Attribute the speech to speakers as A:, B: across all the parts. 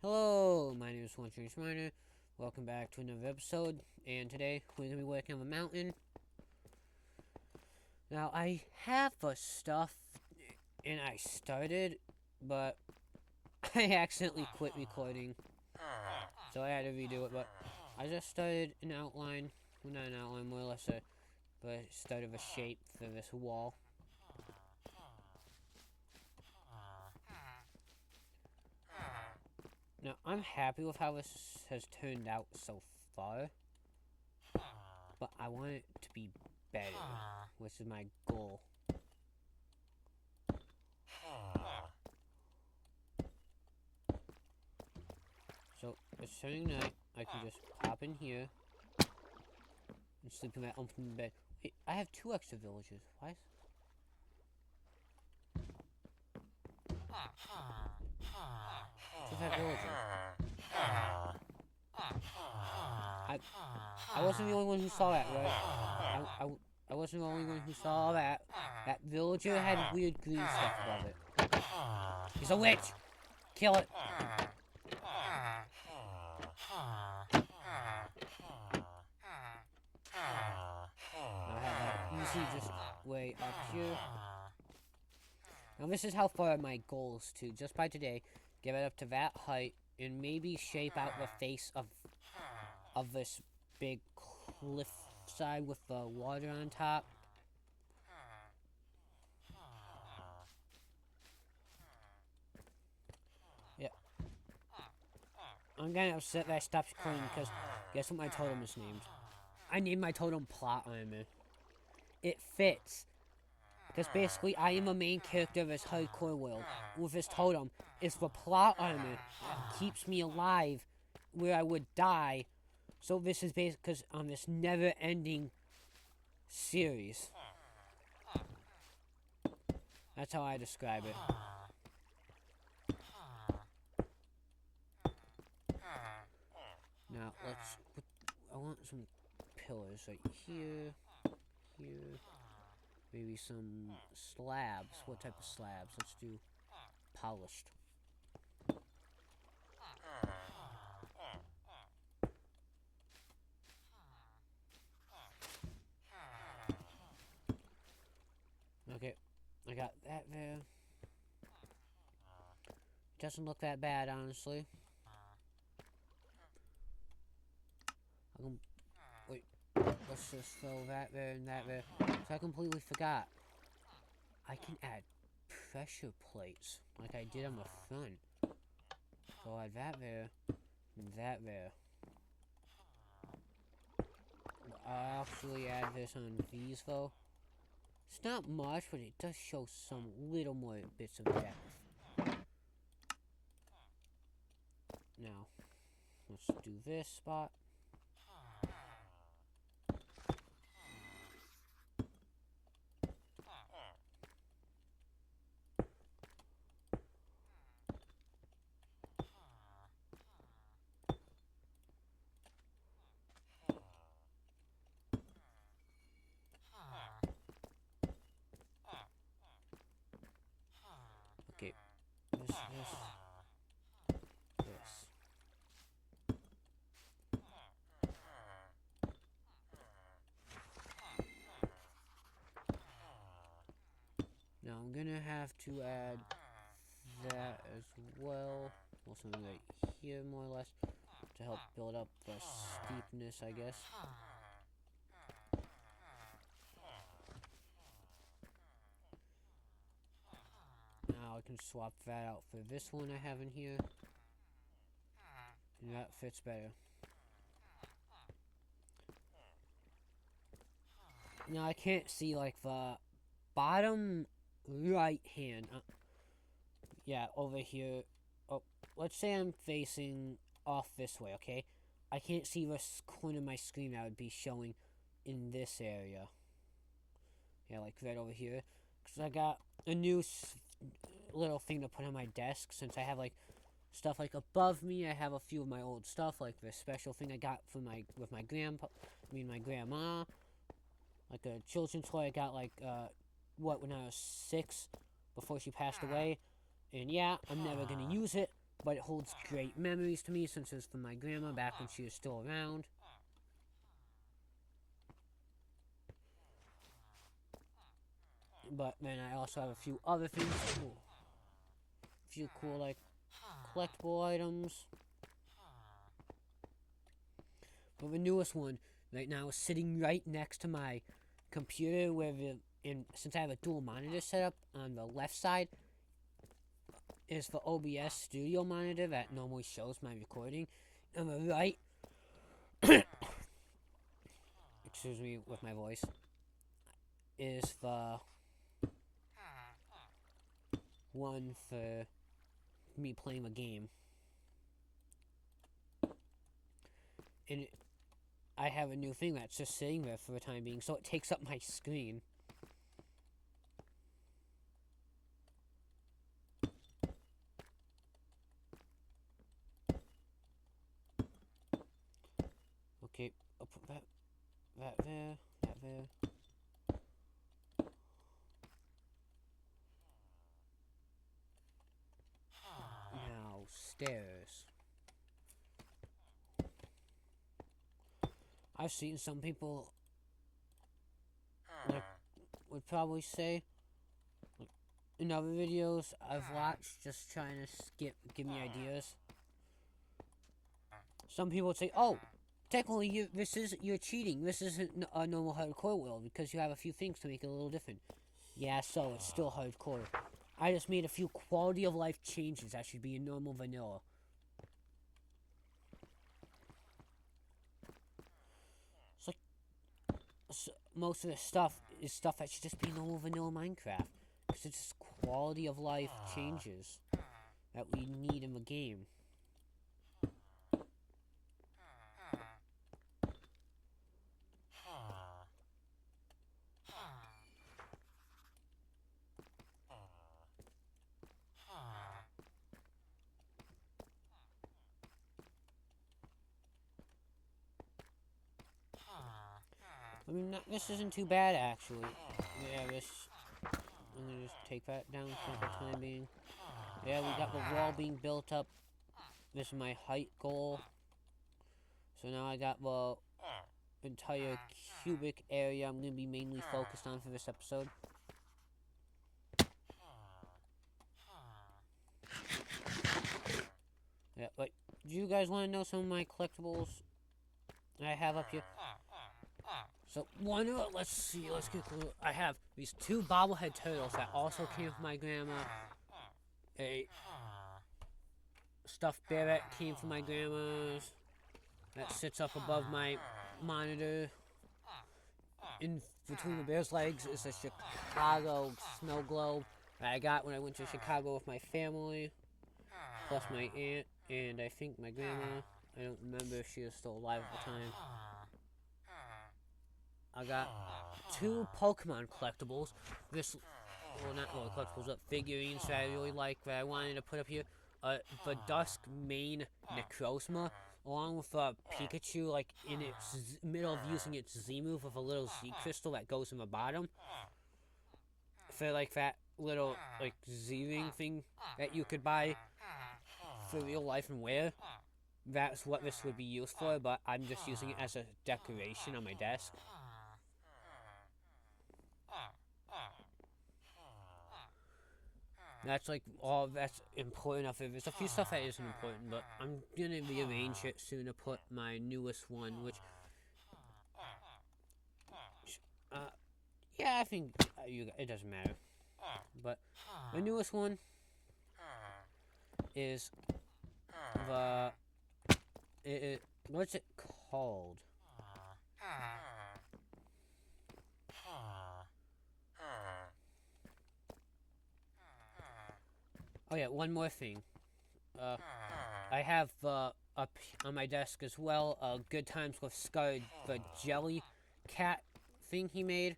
A: Hello, my name is One Strange Miner. Welcome back to another episode. And today we're going to be working on the mountain. Now, I have the stuff and I started, but I accidentally quit recording. So I had to redo it, but I just started an outline. Well, not an outline, more or less but started a shape for this wall. Now, I'm happy with how this has turned out so far, but I want it to be better, which is my goal. So, it's turning night. I can just pop in here and sleep in my own bed. Wait, I have 2 extra villages. Why is... What's that villager? I wasn't the only one who saw that, right? I wasn't the only one who saw that. That villager had weird green stuff above it. He's a witch! Kill it! Now I have that easy just way up here. Now this is how far my goal is to, just by today, get it up to that height and maybe shape out the face of this big cliff side with the water on top. Yeah. I'm getting upset that I stopped recording because guess what my totem is named? I named my totem Plot Armor. It fits. Because basically I am a main character of this hardcore world. With this totem, it's the plot armor that keeps me alive where I would die. So this is basically because on this never-ending series. That's how I describe it. Now let's put, I want some pillars right here, here, maybe some slabs. What type of slabs? Let's do polished. Okay, I got that there. Doesn't look that bad, honestly. Wait, let's just throw that there and that there. So I completely forgot. I can add pressure plates, like I did on the front. So I'll add that there, and that there. I'll actually add this on these, though. It's not much, but it does show some little more bits of depth. Now, let's do this spot. Okay, this. Now I'm gonna have to add that as well. Well, something right here, more or less, to help build up the steepness, I guess. Now I can swap that out for this one I have in here. And that fits better. Now I can't see like the bottom right hand. Yeah, over here. Oh, let's say I'm facing off this way, okay? I can't see this corner of my screen that would be showing in this area. Yeah, like right over here. Because I got a new little thing to put on my desk since I have like stuff like above me. I have a few of my old stuff, like this special thing I got from my my grandma. Like a children's toy I got like when I was 6 before she passed away. And yeah, I'm never gonna use it, but it holds great memories to me since it was from my grandma back when she was still around. But then I also have a few other things, a few cool like collectible items. But the newest one right now is sitting right next to my computer, and since I have a dual monitor set up on the left side is the OBS studio monitor that normally shows my recording. On the right, excuse me with my voice, is the one for me playing a game. And I have a new thing that's just sitting there for the time being, so it takes up my screen. Okay, I'll put that there, that there. Now, stairs. I've seen some people like would probably say like, in other videos I've watched just trying to give me ideas. Some people would say, "Oh, technically you're cheating. This isn't a normal hardcore world because you have a few things to make it a little different." Yeah, so it's still hardcore. I just made a few quality of life changes that should be in normal vanilla. It's like most of the stuff is stuff that should just be normal vanilla Minecraft. Because it's just quality of life changes that we need in the game. I mean, this isn't too bad, actually. Yeah, I'm gonna just take that down for the time being. Yeah, we got the wall being built up. This is my height goal. So now I got the entire cubic area I'm gonna be mainly focused on for this episode. Yeah, but do you guys want to know some of my collectibles I have up here? So let's see, let's get cool. I have these two bobblehead turtles that also came from my grandma. A stuffed bear that came from my grandma's that sits up above my monitor. In between the bear's legs is a Chicago snow globe that I got when I went to Chicago with my family, plus my aunt and I think my grandma. I don't remember if she was still alive at the time. I got two Pokemon collectibles. Well, not really collectibles, but figurines that I really like that I wanted to put up here. The Dusk Mane Necrozma, along with Pikachu, like in its middle of using its Z move with a little Z crystal that goes in the bottom. For like that little like Z-ring thing that you could buy for real life and wear. That's what this would be used for, but I'm just using it as a decoration on my desk. That's like all that's important enough. There's a few stuff that isn't important, but I'm gonna rearrange it soon to put my newest one, which, yeah, I think it doesn't matter. But my newest one is what's it called? Oh yeah, one more thing. I have up on my desk as well, Good Times with Scud, the jelly cat thing he made.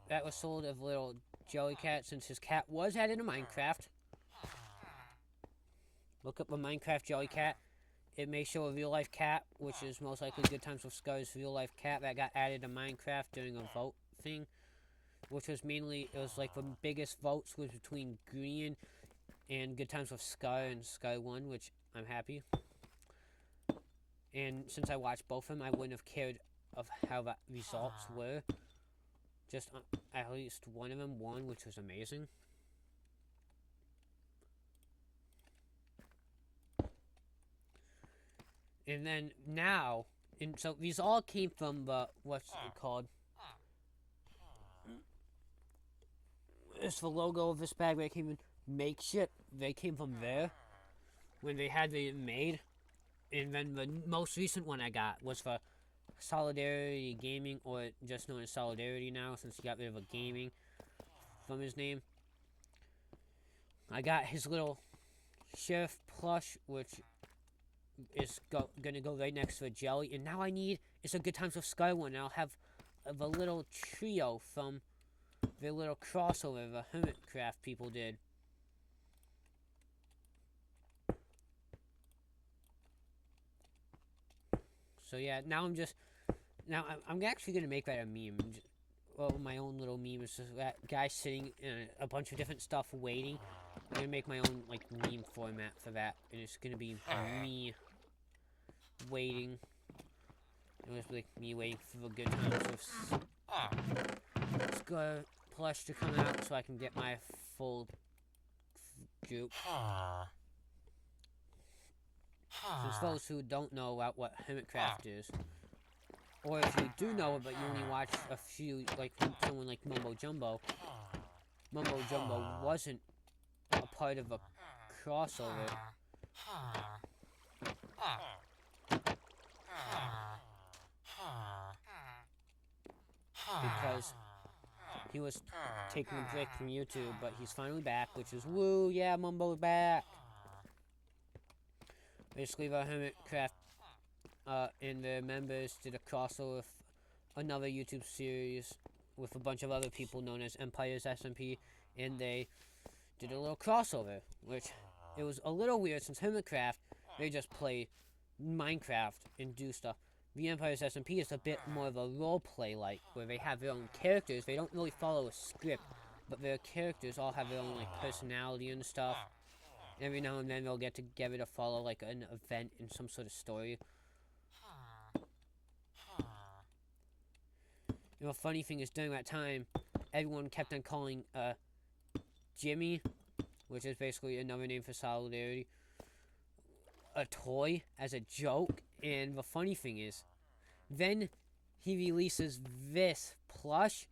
A: That was sold as a little jelly cat since his cat was added to Minecraft. Look up a Minecraft jelly cat. It may show a real life cat, which is most likely Good Times with Scud's real life cat that got added to Minecraft during a vote thing. Which was mainly, it was like the biggest votes was between Green and Good Times with Scar and Scar 1, which I'm happy. And since I watched both of them, I wouldn't have cared of how the results were. Just at least one of them won, which was amazing. And then now, and so these all came from the, what's it called? It's the logo of this bag where it came in makeshift. They came from there when they had it made. And then the most recent one I got was for Solidarity Gaming, or just known as Solidarity now, since he got rid of a gaming from his name. I got his little Sheriff plush, which is gonna go right next to a jelly. And now I need, it's a Good Times with Scar one. And I'll have the little trio from the little crossover the Hermitcraft people did. So yeah, now I'm actually gonna make that a meme. Well, my own little meme is just that guy sitting in a bunch of different stuff waiting. I'm gonna make my own like meme format for that, and it's gonna be me waiting. It was like me waiting for the Good Times with Scar plush to come out so I can get my full group. Since those who don't know about what Hermitcraft is, or if you do know it but you only watch a few, like someone like Mumbo Jumbo wasn't a part of a crossover. Because he was taking a break from YouTube, but he's finally back, which is woo, yeah, Mumbo's back. Basically, the Hermitcraft and their members did a crossover with another YouTube series with a bunch of other people known as Empire's SMP, and they did a little crossover, which it was a little weird since Hermitcraft, they just play Minecraft and do stuff. The Empire's SMP is a bit more of a roleplay like, where they have their own characters. They don't really follow a script, but their characters all have their own like personality and stuff. Every now and then they'll get together to follow like an event in some sort of story. You know, funny thing is during that time, everyone kept on calling Jimmy, which is basically another name for Solidarity, a toy as a joke. And the funny thing is, then he releases this plush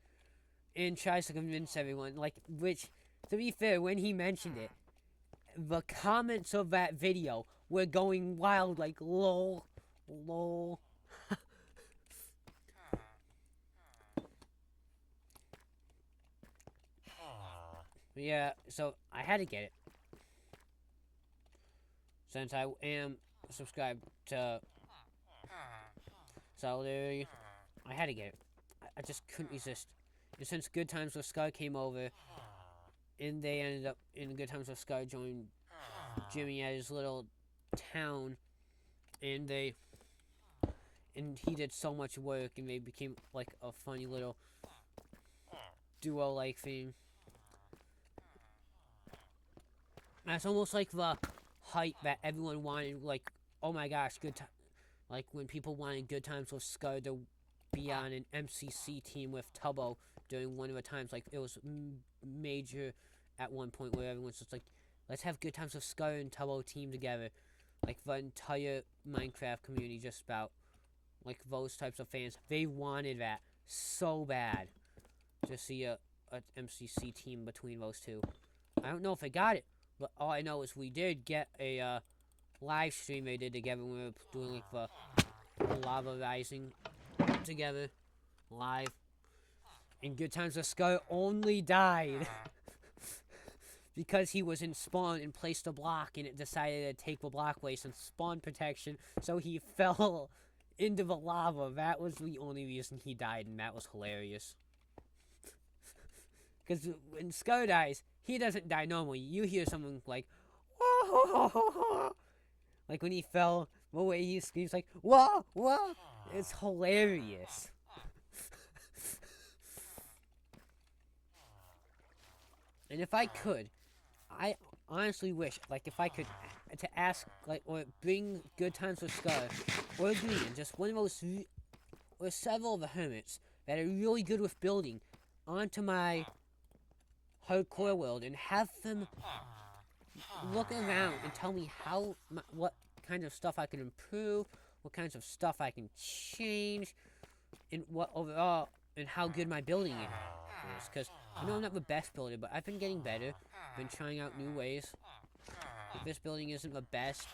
A: and tries to convince everyone, like, which, to be fair, when he mentioned it, the comments of that video were going wild, like, lol. Yeah, so I had to get it. Since I am subscribed to Solidarity, I had to get it. I just couldn't resist. And since Good Times with Scar came over, and they ended up in Good Times with Scar joined Jimmy at his little town, and he did so much work, and they became like a funny little duo-like thing. That's almost like the hype that everyone wanted, like, oh my gosh, like when people wanted Good Times with Scar to be on an MCC team with Tubbo during one of the times, like it was major at one point where everyone's just like, let's have Good Times with Scar and Tubbo team together. Like the entire Minecraft community just about, like those types of fans, they wanted that so bad to see a MCC team between those two. I don't know if I got it, but all I know is we did get a live stream they did together when we were doing like the Lava Rising together live. And Good Times with Scar only died because he was in spawn and placed a block, and it decided to take the block away since spawn protection, so he fell into the lava. That was the only reason he died, and that was hilarious. Because when Scar dies, he doesn't die normally. You hear someone like, whoa, like when he fell, the way he screams like, whoa, whoa. It's hilarious. And if I could, honestly wish, like, if I could to ask, like, or bring Good Times with Scar or Green, just one of those, or several of the hermits that are really good with building onto my hardcore world and have them look around and tell me what kinds of stuff I can improve, what kinds of stuff I can change, and what overall, and how good my building is. Because I know I'm not the best builder, but I've been getting better. I've been trying out new ways. If this building isn't the best,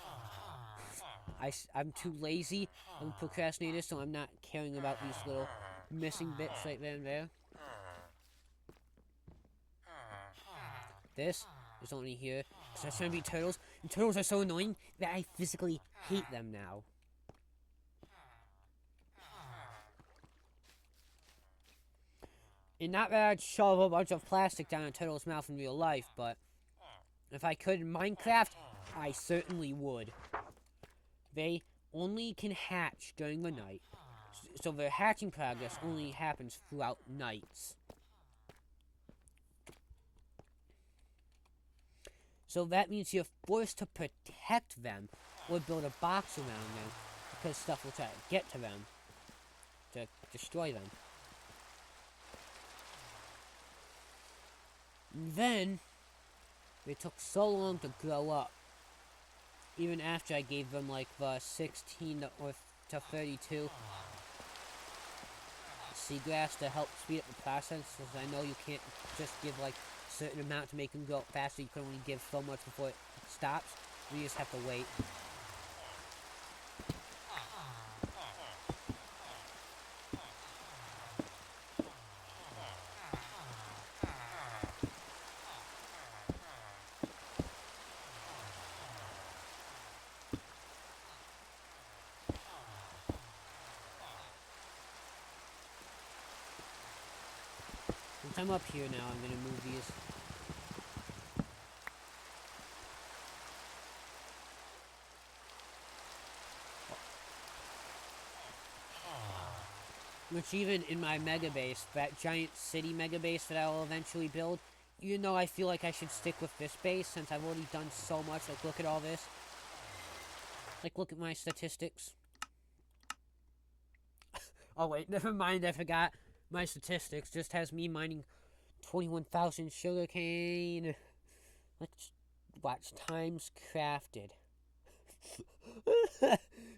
A: I'm too lazy. I'm a procrastinator, so I'm not caring about these little missing bits right there and there. This is only here because I trying to be turtles, and turtles are so annoying that I physically hate them now. And not that I'd shove a bunch of plastic down a turtle's mouth in real life, but if I could in Minecraft, I certainly would. They only can hatch during the night, so their hatching progress only happens throughout nights. So that means you're forced to protect them or build a box around them because stuff will try to get to them to destroy them. And then they took so long to grow up. Even after I gave them like the 16 to 32 seagrass to help speed up the process, because I know you can't just give like a certain amount to make them grow up faster. You can only give so much before it stops. You just have to wait. Since I'm up here now, I'm gonna move these. Which even in my mega base, that giant city mega base that I'll eventually build, even though I feel like I should stick with this base since I've already done so much. Like, look at all this. Like, look at my statistics. Oh wait, never mind, I forgot. My statistics just has me mining 21,000 sugarcane. Let's watch times crafted.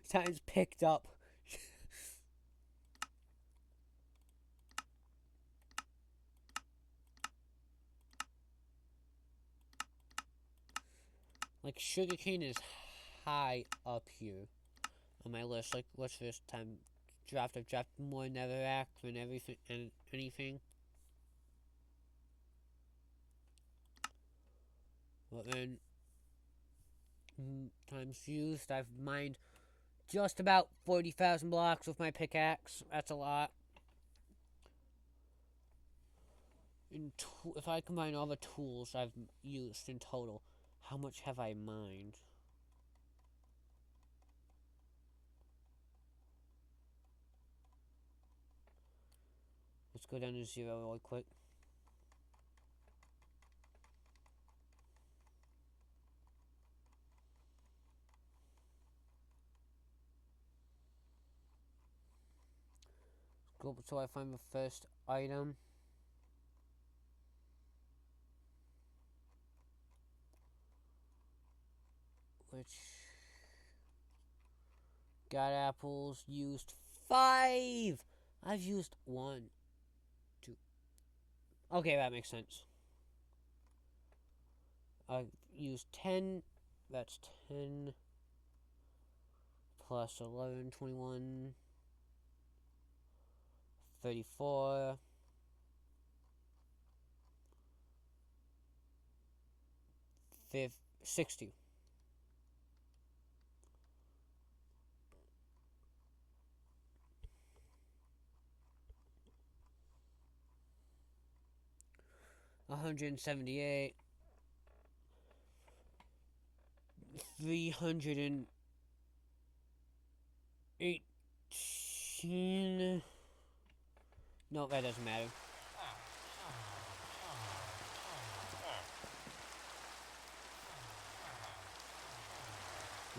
A: Times picked up. Like, sugarcane is high up here on my list. Like, what's this time? I've dropped more netherrack than everything and anything. But then, times used, I've mined just about 40,000 blocks with my pickaxe. That's a lot. If I combine all the tools I've used in total, how much have I mined? Let's go down to 0 really quick. Go up until I find the first item. Which got apples, used 5. I've used 1, 2. Okay, that makes sense. I've used 10. That's 10 plus 11, 21, 34. 60. $178, 318. No, that doesn't matter.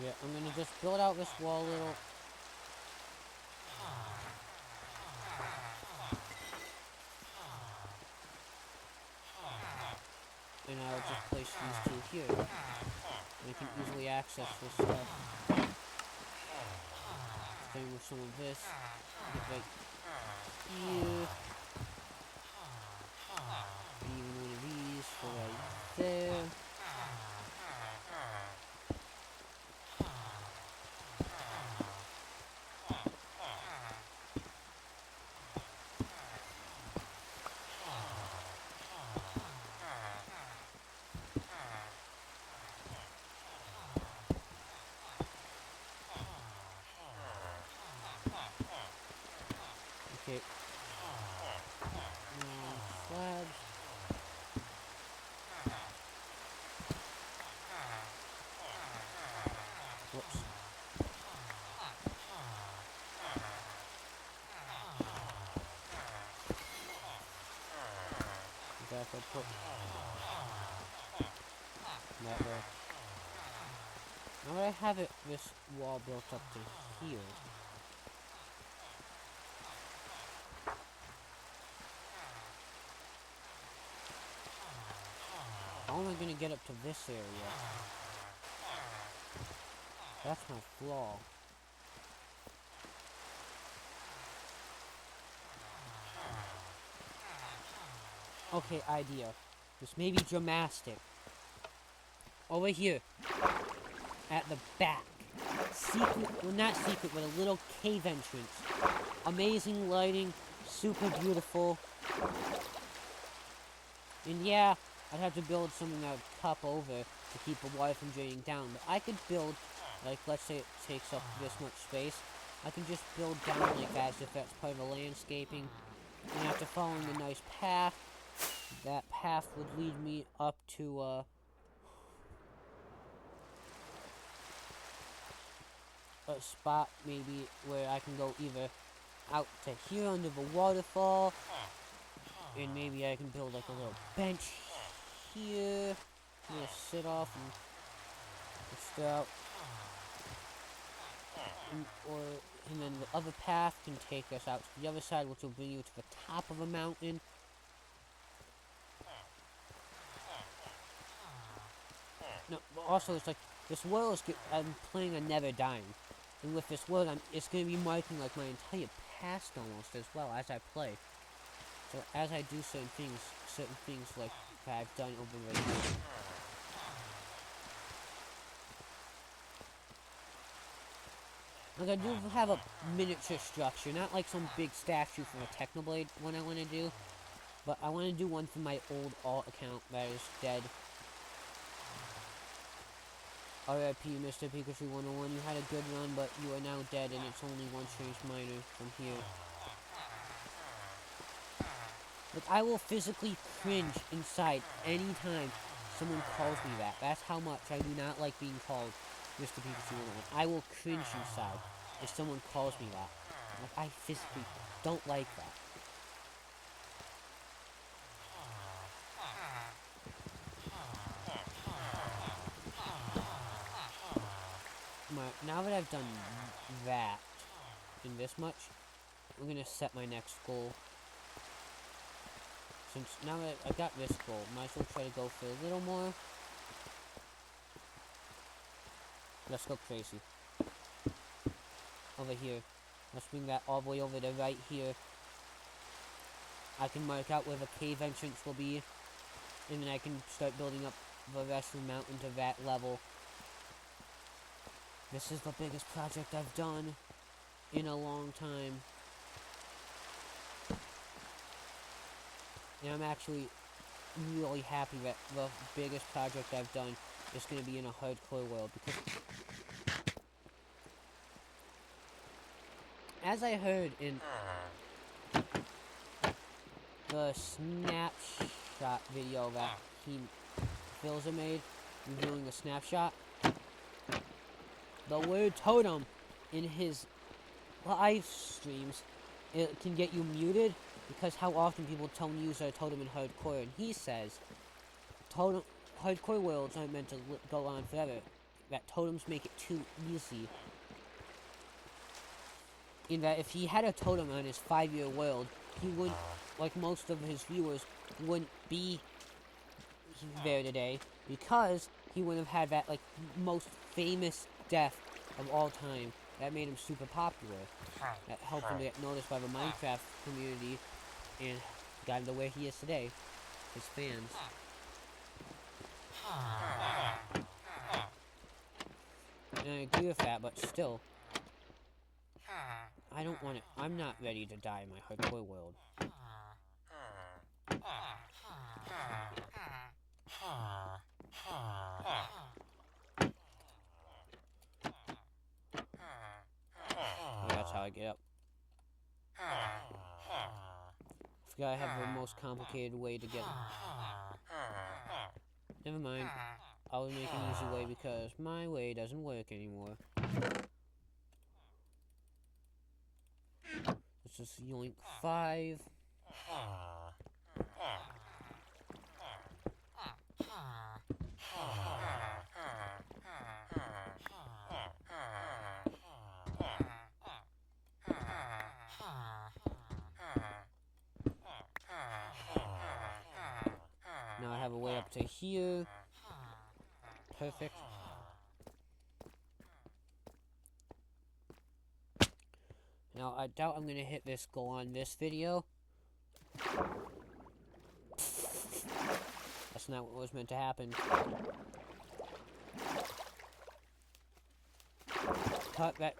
A: Yeah, I'm gonna just build out this wall a little. And I'll just place these two here. And I can easily access this stuff. Same with some of this. Get right here. Even one of these for right there. Okay. Slabs. Whoops. Back I put that way. Now that I have it, this wall built up to here. How am I gonna get up to this area? That's my flaw. Okay, idea. This may be dramatic. Over here, at the back. Secret, well not secret, but a little cave entrance. Amazing lighting, super beautiful. And yeah, I'd have to build something that would cup over to keep the water from draining down. But I could build, like, let's say it takes up this much space. I can just build down like that as if that's part of the landscaping. And after following a nice path, that path would lead me up to, a spot maybe where I can go either out to here under the waterfall, and maybe I can build like a little bench here, just sit off and stare out, and then the other path can take us out to the other side, which will bring you to the top of a mountain. No, but also it's like this world is. I'm playing a Never Dying, and with this world, it's going to be marking like my entire past almost as well as I play. So as I do certain things like that I've done over the years. Like I do have a miniature structure, not like some big statue for a Technoblade one I want to do, but I want to do one for my old alt account that is dead. R.I.P. Mr. Pikachu 101, you had a good run, but you are now dead, and it's only one strange minor from here. Like, I will physically cringe inside anytime someone calls me that. That's how much I do not like being called Mr. Pikachu 101. I will cringe inside if someone calls me that. Like, I physically don't like that. Now that I've done that, and this much, I'm gonna set my next goal. Since now that I got this goal, might as well try to go for a little more. Let's go crazy. Over here. Let's bring that all the way over to right here. I can mark out where the cave entrance will be, and then I can start building up the rest of the mountain to that level. This is the biggest project I've done in a long time. And I'm actually really happy that the biggest project I've done is going to be in a hardcore world, because as I heard in the snapshot video that Philza made, reviewing the snapshot, the word totem in his live streams, it can get you muted because how often people don't use their totem in hardcore, and he says hardcore worlds aren't meant to go on forever. that totems make it too easy. In that if he had a totem on his 5-year world, he wouldn't, like most of his viewers, wouldn't be there today, because he wouldn't have had that, like, most famous death of all time that made him super popular. That helped him get noticed by the Minecraft community and got him to where he is today. His fans. And I agree with that, but still, I don't want it. I'm not ready to die in my hardcore world. Oh, that's how I get up. I forgot I have the most complicated way to get up. Never mind. I'll make an easy way because my way doesn't work anymore. Let's just yoink 5. Now I have a way up to here. Perfect. Now, I doubt I'm gonna hit this goal on this video. That's not what was meant to happen. Cut that,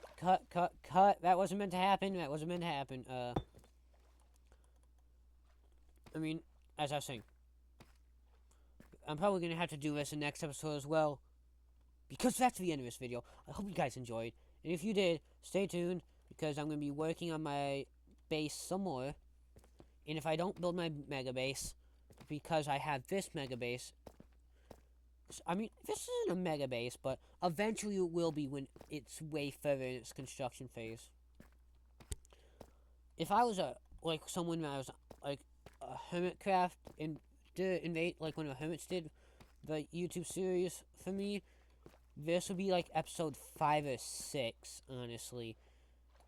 A: cut. That wasn't meant to happen. That wasn't meant to happen. I mean, as I was saying, I'm probably gonna have to do this in the next episode as well, because that's the end of this video. I hope you guys enjoyed, and if you did, stay tuned, because I'm gonna be working on my base some more. And if I don't build my mega base, because I have this mega base, I mean, this isn't a mega base, but eventually it will be when it's way further in its construction phase. If I was someone that was like a Hermitcraft and did invade, like when the Hermits did the YouTube series for me, this would be like episode 5 or 6, honestly.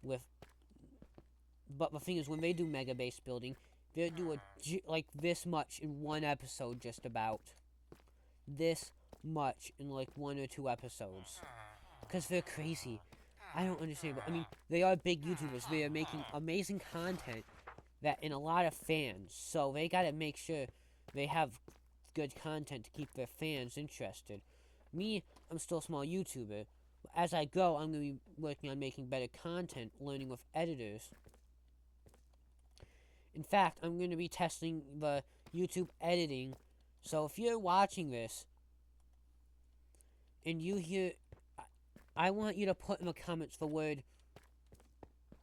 A: But the thing is, when they do mega base building, they do like this much in one episode, just about. This much in like 1 or 2 episodes. Because they're crazy. I don't understand, but I mean, they are big YouTubers. They are making amazing content that in a lot of fans. So they gotta make sure they have good content to keep their fans interested. Me, I'm still a small YouTuber. As I go, I'm going to be working on making better content, learning with editors. In fact, I'm going to be testing the YouTube editing. So if you're watching this, and you hear, I want you to put in the comments the word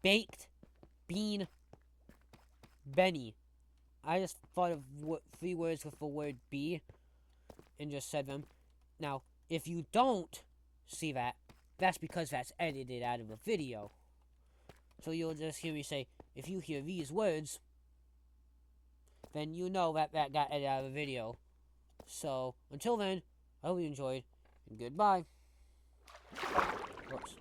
A: baked bean Benny. I just thought of 3 words with the word B and just said them. Now, if you don't see that, that's because that's edited out of a video. So you'll just hear me say, if you hear these words, then you know that got edited out of a video. So, until then, I hope you enjoyed, and goodbye. Whoops.